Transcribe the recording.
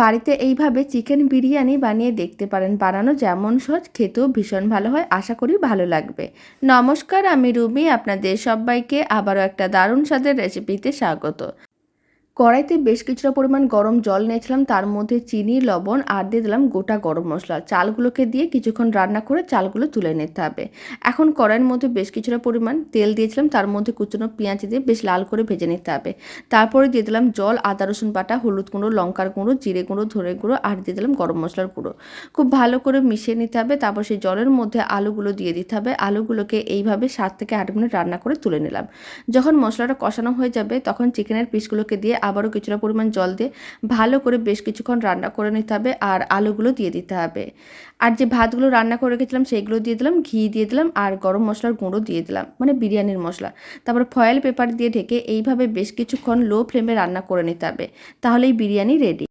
বাড়িতে এইভাবে চিকেন বিরিয়ানি বানিয়ে দেখতে পারেন। বানানো যেমন সহজ, খেতেও ভীষণ ভালো হয়। আশা করি ভালো লাগবে। নমস্কার, আমি রুমি। আপনাদের সবাইকে আবারও একটা দারুণ স্বাদের রেসিপিতে স্বাগত। কড়াইতে বেশ কিছুটা পরিমাণ গরম জল নিয়েছিলাম, তার মধ্যে চিনি, লবণ আর দিয়ে দিলাম গোটা গরম মশলা। চালগুলোকে দিয়ে কিছুক্ষণ রান্না করে চালগুলো তুলে নিতে হবে। এখন কড়াইয়ের মধ্যে বেশ কিছুটা পরিমাণ তেল দিয়েছিলাম, তার মধ্যে কুচনো পেঁয়াজ দিয়ে বেশ লাল করে ভেজে নিতে হবে। তারপরে দিয়ে দিলাম জল, আদা রসুন বাটা, হলুদ গুঁড়ো, লঙ্কার গুঁড়ো, জিরে গুঁড়ো, ধনে গুঁড়ো আর দিয়ে দিলাম গরম মশলার গুঁড়ো। খুব ভালো করে মিশিয়ে নিতে হবে। তারপর সেই জলের মধ্যে আলুগুলো দিয়ে দিতে হবে। আলুগুলোকে এইভাবে 7 থেকে 8 মিনিট রান্না করে তুলে নিলাম। যখন মশলাটা কষানো হয়ে যাবে তখন চিকেনের পিসগুলোকে দিয়ে আবারও কিছুটা পরিমাণ জল দিয়ে ভালো করে বেশ কিছুক্ষণ রান্না করে নিতে হবে আর আলুগুলো দিয়ে দিতে হবে। আর যে ভাতগুলো রান্না করে রেখেছিলাম সেইগুলো দিয়ে দিলাম, ঘি দিয়ে দিলাম আর গরম মশলার গুঁড়ো দিয়ে দিলাম, মানে বিরিয়ানির মশলা। তারপর ফয়েল পেপার দিয়ে ঢেকে এইভাবে বেশ কিছুক্ষণ লো ফ্লেমে রান্না করে নিতে হবে। তাহলেই বিরিয়ানি রেডি।